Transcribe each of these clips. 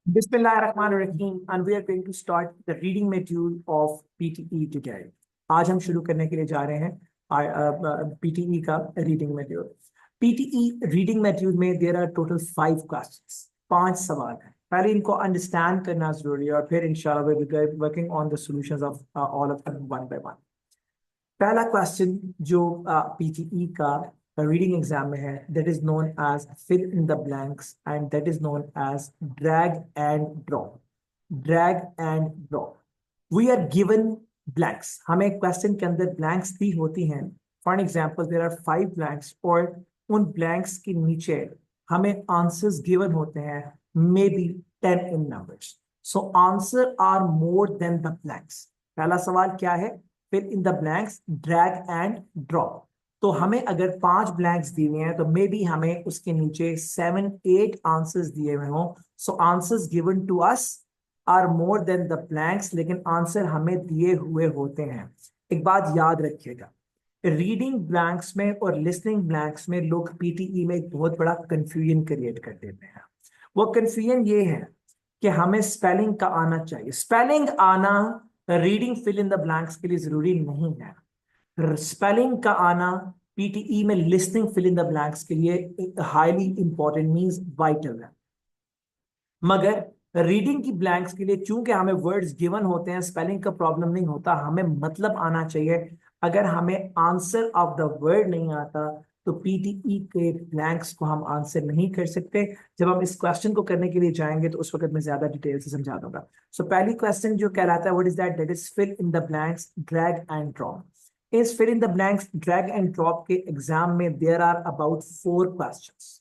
Bismillahirrahmanirrahim, and we are going to start the reading module of PTE today. आज हम शुरू करने के लिए जा रहे हैं PTE का reading module. PTE reading module में देयर आर टोटल 5 क्वेश्चंस, 5 सवाल हैं। पहले इनको अंडरस्टैंड करना जरूरी है और फिर इंशाल्लाह we will be working on the solutions of all of them one by one. पहला क्वेश्चन जो PTE का रीडिंग एग्जाम में है, that is known as fill in the blanks and that is known as drag and drop. Drag and drop, we are given blanks, हमें question के अंदर blanks दी होती हैं। For example there are 5 blanks और उन ब्लैंक्स के नीचे हमें आंसर्स गिवन होते हैं, may be 10 in numbers. So answer are more than the blanks. पहला सवाल क्या है? Fill in the blanks, drag and drop. तो हमें अगर 5 ब्लैंक्स दिए हुए हैं तो मे बी हमें उसके नीचे 7-8 आंसर्स दिए हुए हों। So answers given to us are more than the blanks, लेकिन आंसर हमें दिए हुए होते हैं। एक बात याद रखिएगा, रीडिंग ब्लैंक्स में और लिसनिंग ब्लैंक्स में लोग पीटीई में एक बहुत बड़ा कंफ्यूजन क्रिएट कर देते हैं। वो कंफ्यूजन ये है कि हमें स्पेलिंग का आना चाहिए। स्पेलिंग आना reading fill in the blanks के लिए जरूरी नहीं है। स्पेलिंग का आना पीटीई में listening fill in the blanks के लिए हाईली इंपॉर्टेंट, मींस वाइटल है। मगर रीडिंग की ब्लैंक्स के लिए चूंकि हमें वर्ड्स गिवन होते हैं, स्पेलिंग का प्रॉब्लम नहीं होता, हमें मतलब आना चाहिए। अगर हमें आंसर ऑफ द वर्ड नहीं आता तो पीटीई के ब्लैंक्स को हम आंसर नहीं कर सकते। जब हम इस क्वेश्चन को करने के लिए जाएंगे तो उस वक्त मैं ज्यादा डिटेल से समझा दूंगा। सो पहली क्वेश्चन जो कहलाता है, what is that? That is fill in the blanks, drag and drop. इस fill in the blanks, drag and drop के एग्जाम में there are about 4 questions.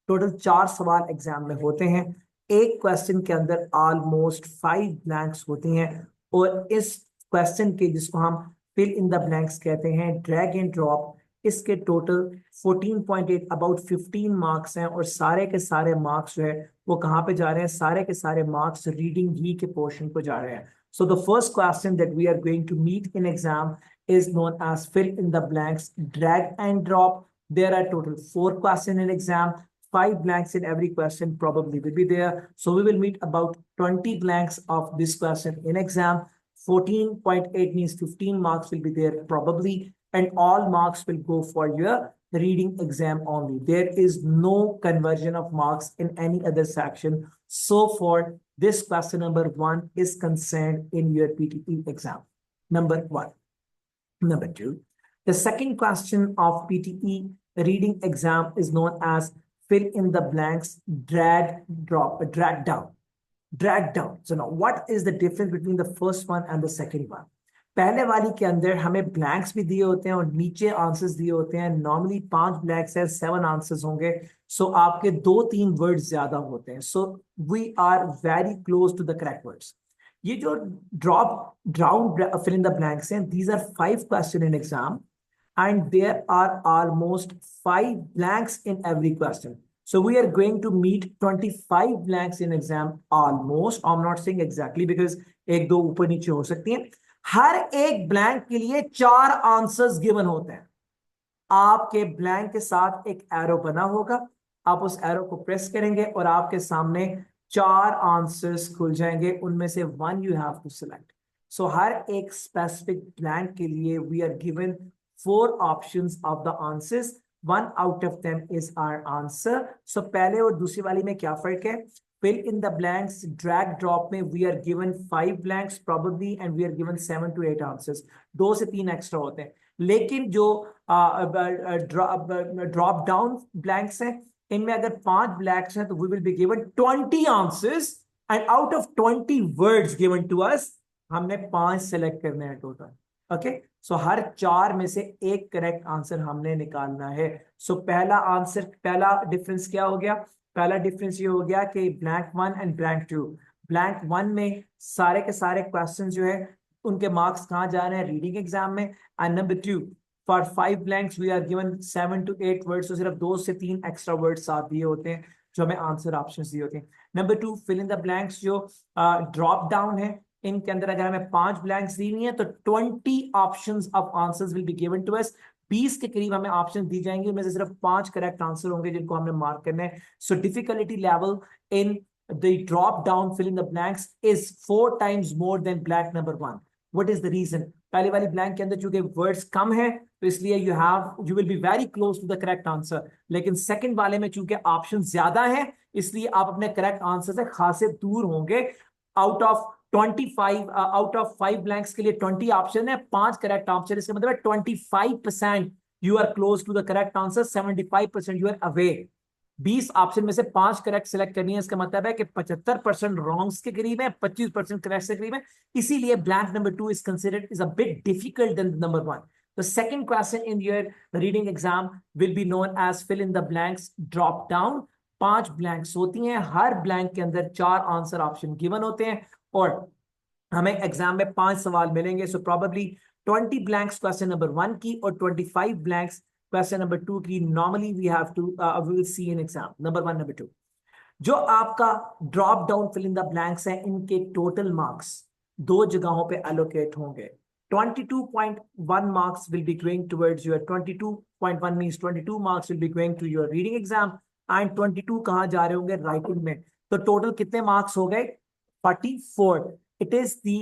Total 4 सवाल एग्जाम में होते हैं। एक क्वेश्चन के अंदर ऑलमोस्ट 5 ब्लैंक्स होती हैं और इस क्वेश्चन के, जिसको हम फिल इन द ब्लैंक्स कहते हैं, ड्रैग एंड ड्रॉप, इसके टोटल 14.8 अबाउट 15 मार्क्स हैं। और सारे के सारे मार्क्स जो है वो कहाँ पे जा रहे हैं? सारे के सारे मार्क्स रीडिंग ही के पोर्शन को जा रहे हैं। So the first question that we are going to meet in exam is known as fill in the blanks, drag and drop. There are total 4 questions in exam. 5 blanks in every question probably will be there. So we will meet about 20 blanks of this question in exam. 14.8 means 15 marks will be there probably, and all marks will go for your reading exam only. There is no conversion of marks in any other section. So for this question number 1 is concerned in your PTE exam. Number 1. Number 2, the second question of PTE reading exam is known as fill in the blanks, drag, drop, drag down. Drag down. So now what is the difference between the first one and the second one? पहले वाली के अंदर हमें blanks भी दिए होते हैं और नीचे आंसर्स दिए होते हैं। नॉर्मली 5 ब्लैंक्स है, 7 आंसर्स होंगे। सो आपके 2-3 वर्ड्स ज्यादा होते हैं। So we are very close to the correct words. ये जो drop down fill in the blanks हैं, these are 5 question in exam and there are almost 5 blanks in every question. So we are going to meet 25 blanks in exam almost. I'm not saying exactly because एक दो ऊपर नीचे हो सकती हैं। हर एक blank के लिए 4 आंसर्स गिवन होते हैं। आपके ब्लैंक के साथ एक एरो बना होगा, आप उस एरो को प्रेस करेंगे और आपके सामने 4 आंसर्स खुल जाएंगे, उनमें से 1 you have to select. So हर एक स्पेसिफिक ब्लैंक के लिए we are given 4 options of the answers. 1 out of them is our answer. So पहले और दूसरी वाली में क्या फर्क है? Fill in the blanks, drag drop में we are given 5 blanks probably and we are given 7 to 8 answers. 2 से 3 एक्स्ट्रा होते हैं। लेकिन जो ड्रॉप डाउन ब्लैंक्स हैं, इनमें अगर 5 ब्लैंक्स हैं तो we will be given 20 answers and out of 20 words given to us, हमने 5 सेलेक्ट करने हैं टोटल। ओके, सो हर 4 में से एक करेक्ट आंसर हमने निकालना है। सो पहला आंसर, पहला डिफरेंस क्या हो गया? पहला डिफरेंस ये हो गया कि ब्लैंक 1 एंड ब्लैंक 2। ब्लैंक 1 में सारे के सारे क्वेश्चन जो है उनके मार्क्स कहाँ जा रहे हैं? रीडिंग एग्जाम में। And number 2, for 5 blanks we are given 7 to 8 words, तो सिर्फ 2 से 3 एक्स्ट्रा वर्ड्स साथ दिए होते हैं जो हमें आंसर ऑप्शंस दिए होते हैं। Number 2, fill in the blanks जो ड्रॉप डाउन है, इनके अंदर अगर हमें 5 ब्लैंक्स दी हुई है तो 20 options of answers will be given to us. 20 के करीब हमें ऑप्शन दी जाएंगे, उनमें से सिर्फ 5 करेक्ट आंसर होंगे जिनको हमने मार्क करना है। सो difficulty level in the drop down fill in the blanks is 4 times more than blank number 1. What is the reason? पहले वाली blank के अंदर चूंकि words कम है तो इसलिए you will be very close to the correct answer. लेकिन second वाले में चूंकि options ज्यादा है इसलिए आप अपने correct answer से खासे दूर होंगे. Out of 25 out of 5 blanks के लिए 20 option है, 5 correct option, इसका मतलब है 25% you are close to the correct answer, 75% you are away. 20 option में से 5 करेक्ट सेलेक्ट करनी है, इसका मतलब है कि 75% रॉन्ग्स के करीब है, 25% करेक्ट के करीब है. इसीलिए blank number 2 is considered is a bit difficult than number 1. The second question in your reading exam will be known as fill in the blanks drop down. 5 blanks होती हैं, हर blank के अंदर 4 आंसर ऑप्शन गिवन होते हैं और हमें exam में 5 सवाल मिलेंगे. So probably 20 blanks question number 1 की और 25 blanks क्वेश्चन नंबर 2 की. Normally we have to we will see in exam number 1 number 2. जो आपका drop down fill in the blanks है, इनके टोटल मार्क्स 2 जगहों पे एलोकेट होंगे. 22.1 marks will be going towards your 22.1 means 22 marks will be going to your reading exam and 22 कहाँ जा रहे होंगे राइटिंग में. तो टोटल कितने मार्क्स हो गए? 44. It is the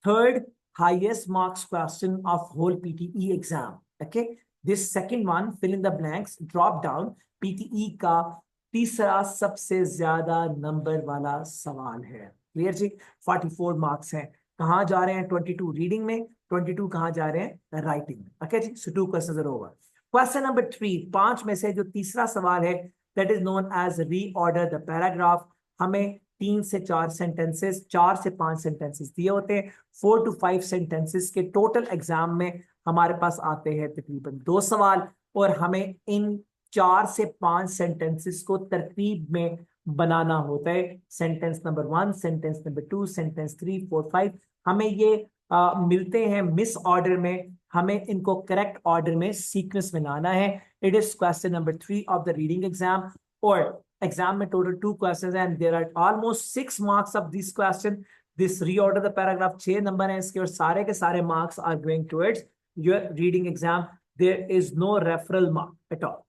third highest marks question of whole PTE exam. Okay, this second one fill in the blanks drop down PTE का तीसरा सबसे ज्यादा नंबर वाला सवाल है. क्लियर जी? 44 मार्क्स हैं. कहाँ जा रहे हैं? 22 रीडिंग में, 22 कहाँ जा रहे हैं? राइटिंग में. ओके जी, so 2 questions are over. Question number 3, 5 में से जो तीसरा सवाल है that is known as reorder the paragraph. हमें 3 से 4 सेंटेंसेस, 4 से 5 सेंटेंसेस दिए होते हैं. 4 to 5 सेंटेंसेस के टोटल एग्जाम में हमारे पास आते हैं तकरीबन 2 सवाल और हमें इन 4 से 5 सेंटेंसेस को तरतीब में बनाना होता है. Sentence number 1, sentence number 2, sentence 3, 4, 5 हमें ये मिलते हैं मिस ऑर्डर में. हमें इनको करेक्ट ऑर्डर में सीक्वेंस में लाना है. It is question number 3 of the reading exam और एग्जाम में total 2 questions and there are almost 6 marks of this question. This reorder the paragraph 6 number है इसके और सारे के सारे marks are going towards your reading exam. There is no referral mark at all.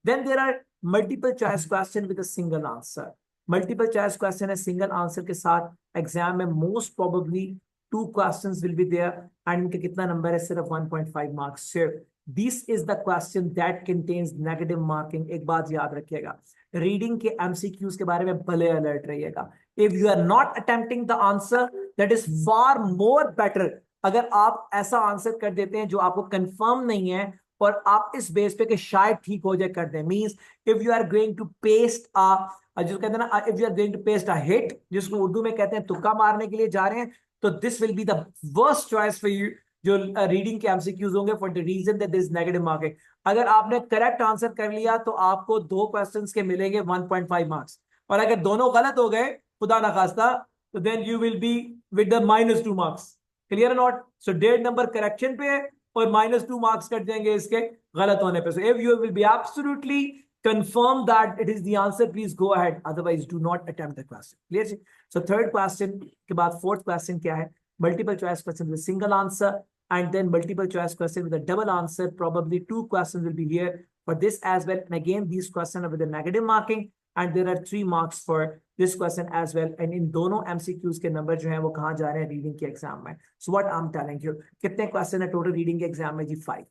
Then there are multiple choice question with a single answer. Multiple choice question है single answer के साथ. Exam में most probably 2 questions will be there and इनके कितना number है? सिर्फ 1.5 marks. सिर्फ this is the question that contains negative marking. एक बात याद रखिएगा, रीडिंग के MCQs के बारे में भले अलर्ट रहिएगा. If you are not attempting the answer, that is far more better. अगर आप ऐसा आंसर कर देते हैं जो आपको कंफर्म नहीं है और आप इस बेस पे कि शायद ठीक हो जाए कर दें. Means if you are going to paste जो कहते हैं ना, if you are going to paste a hit, जिसको उर्दू में कहते हैं तुक्का मारने के लिए जा रहे हैं, तो this will be the worst choice for you. जो रीडिंग के एमसीक्यूज होंगे for the reason that this negative marking. अगर आपने करेक्ट आंसर कर लिया तो आपको 2 क्वेश्चंस के मिलेंगे 1.5 मार्क्स और अगर दोनों गलत हो गए खुदा ना खास्ता तो then you will be with the -2 marks. Clear not? So 1.5 number correction पे है और -2 मार्क्स कट जाएंगे इसके गलत होने पे. So if you will be absolutely confirm that it is the answer, please go ahead, otherwise do not attempt the question. Clear? So third question के बाद fourth question क्या है? Multiple choice question with a single answer and then multiple choice question with a double answer. Probably 2 questions will be here for this as well, and again these questions are with a negative marking and there are 3 marks for this question as well. And in दोनों MCQs के number जो हैं वो कहाँ जा रहे हैं? Reading के एग्जाम में. So what I'm telling you, कितने क्वेश्चन है टोटल रीडिंग के एग्जाम में जी? 5.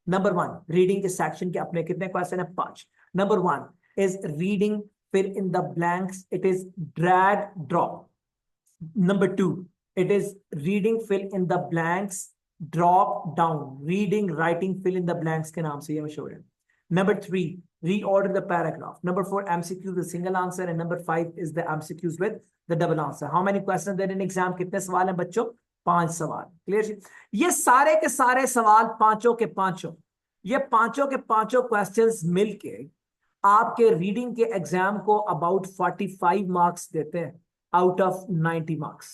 नंबर 1 रीडिंग के सेक्शन के अपने कितने क्वेश्चन है? 5. Number 1 is reading fill in the blanks, it is drag drop. Number 2 it is reading fill in the blanks drop down. Reading writing fill in the blanks के नाम से ये मशहूर है. Number 3 reorder the paragraph. Number 4 MCQ the single answer and number 5 is the MCQs with the double answer. How many questions there in exam? कितने सवाल हैं बच्चों? 5 सवाल. क्लियर? ये सारे के सारे सवाल पांचों के पांचों, ये पांचों के पांचों क्वेश्चंस मिलके आपके रीडिंग के एग्जाम को अबाउट 45 मार्क्स देते हैं आउट ऑफ 90 मार्क्स.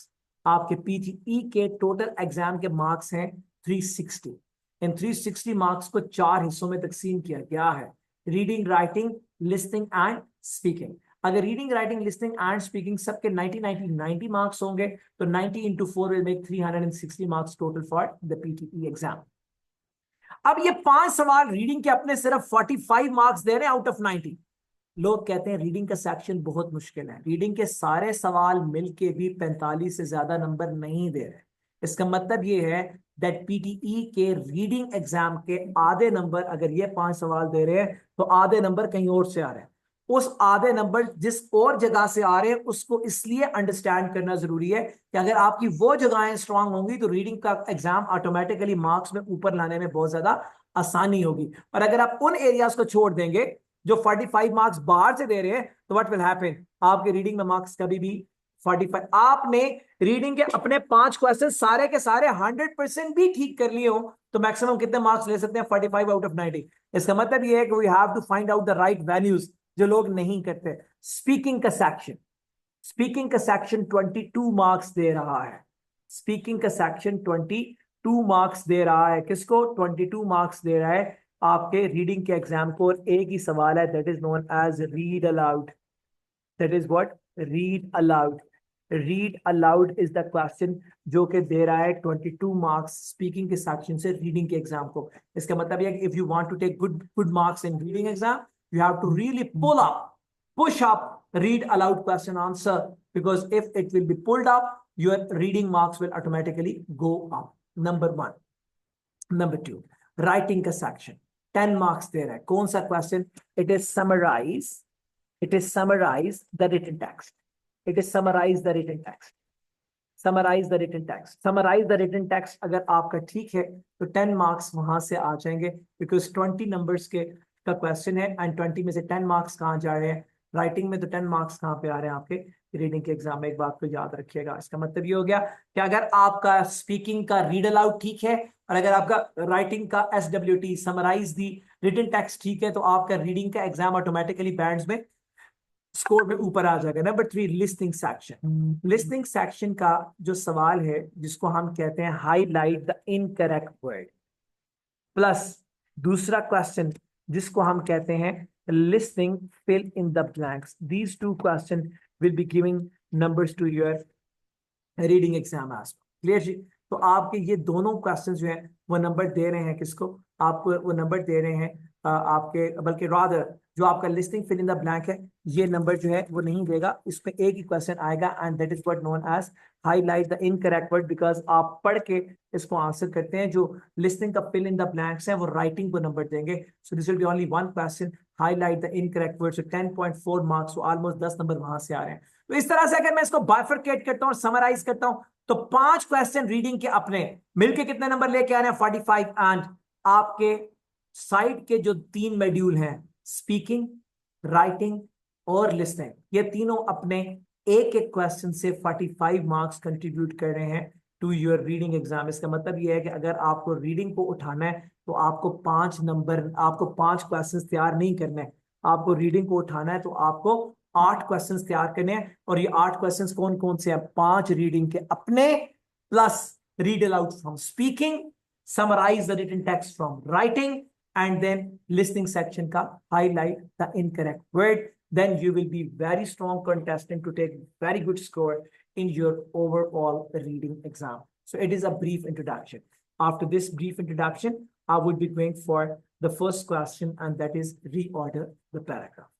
आपके पीटीई के टोटल एग्जाम के मार्क्स हैं 360. इन 360 मार्क्स को 4 हिस्सों में तकसीम किया गया है: reading, writing, listening and speaking. अगर reading, writing, listening and speaking सबके 90 मार्क्स होंगे तो 90 into 4 will make 360 marks total for the PTE exam. अब ये 5 सवाल रीडिंग के अपने सिर्फ 45 मार्क्स दे रहे हैं आउट ऑफ 90. लोग कहते हैं रीडिंग का सेक्शन बहुत मुश्किल है, रीडिंग के सारे सवाल मिलके भी 45 से ज्यादा नंबर नहीं दे रहे। इसका मतलब ये है दैट पीटीई के रीडिंग एग्जाम के आधे नंबर, अगर ये 5 सवाल दे रहे हैं तो आधे नंबर कहीं और से आ रहे हैं। उस आधे नंबर जिस और जगह से आ रहे हैं उसको इसलिए अंडरस्टैंड करना जरूरी है कि अगर आपकी वो जगहें स्ट्रांग होंगी तो रीडिंग का एग्जाम ऑटोमेटिकली मार्क्स में ऊपर लाने में बहुत ज्यादा आसानी होगी। और अगर आप उन एरियाज को छोड़ देंगे जो 45 मार्क्स बाहर से दे रहे हैं तो व्हाट विल हैपन, आपके रीडिंग में मार्क्स कभी भी 45, आपने रीडिंग के अपने 5 क्वेश्चन सारे के सारे 100% भी ठीक कर लिए हो तो मैक्सिमम कितने मार्क्स ले सकते हैं, 45 आउट ऑफ 90। इसका मतलब ये है कि we have to find out the right values, जो लोग नहीं करते। स्पीकिंग का सेक्शन, स्पीकिंग का सेक्शन 22 मार्क्स दे रहा है। स्पीकिंग का सेक्शन 22 मार्क्स दे रहा है। किसको? 22 मार्क्स दे रहा है आपके रीडिंग के एग्जाम को। और एक ही सवाल है, that is known as read aloud. That is what? Read aloud. Read aloud is the question जो कि दे रहा है 22 मार्क्स स्पीकिंग के सेक्शन से रीडिंग के एग्जाम को। इसका मतलब यह है कि if you want to take good marks in reading exam, you have to really push up read aloud question answer, because if it will be pulled up, your reading marks will automatically go up. Number 1. Number 2, writing का section 10 marks दे रहा है। कौन सा question? It is summarize the written text. It is summarize the written text. Summarize the written text. Summarize the written text अगर आपका ठीक है तो 10 मार्क्स वहां से आ जाएंगे, बिकॉज 20 नंबर्स के का क्वेश्चन है एंड 20 में से 10 मार्क्स कहाँ जा रहे हैं? राइटिंग में। तो 10 मार्क्स कहाँ पे आ रहे हैं आपके रीडिंग के एग्जाम में? एक बात को याद रखिएगा। इसका मतलब ये हो गया कि अगर आपका स्पीकिंग का रीड अलाउड ठीक है और अगर आपका राइटिंग का SWT summarise the written text ठीक है तो आपका रीडिंग का एग्जाम ऑटोमेटिकली बैंड्स में स्कोर में ऊपर आ जाएगा। Number 3, listening section. Listening section का जो सवाल है जिसको हम कहते हैं highlight the incorrect word, plus दूसरा क्वेश्चन जिसको हम कहते हैं listening fill in the blanks. These 2 question will be giving numbers to your reading exam as. Clear जी? तो आपके ये दोनों क्वेश्चन जो है वो नंबर दे रहे हैं किसको? आपको वो नंबर दे रहे हैं आपके, बल्कि रादर जो आपका listening fill in the blank है ये नंबर जो है वो नहीं देगा। इसमें एक ही क्वेश्चन आएगा and that is what known as highlight the incorrect word, because आप पढ़ के इसको आंसर करते हैं। जो लिस्टिंग का फिल इन द ब्लैंक्स है वो राइटिंग को नंबर देंगे। So this will B only one question, highlight the incorrect word. So 10.4 marks, so almost 10 number वहां से आ रहे हैं। तो इस तरह से अगर मैं इसको बाइफरकेट करता हूँ, समराइज करता हूँ, तो 5 क्वेश्चन रीडिंग के अपने मिलके कितने नंबर लेके आ रहे हैं? 45। एंड आपके साइड के जो 3 मॉड्यूल हैं, स्पीकिंग, राइटिंग और लिसनिंग, ये तीनों अपने एक एक क्वेश्चन से 45 मार्क्स कंट्रीब्यूट कर रहे हैं टू योर रीडिंग एग्जाम। इसका मतलब ये है कि अगर आपको रीडिंग को उठाना है तो आपको 5 नंबर, आपको 5 क्वेश्चन तैयार नहीं करना है। आपको रीडिंग को उठाना है तो आपको 8 क्वेश्चंस तैयार करने हैं। और ये 8 क्वेश्चंस कौन कौन से हैं? 5 रीडिंग के अपने, plus read aloud from speaking, summarize the written text from writing, and then listening section ka highlight the incorrect word. Then you will be very strong contestant to take very good score in your overall reading exam. So it is a brief introduction. After this brief introduction, I will be going for the first question, and that is reorder the paragraph.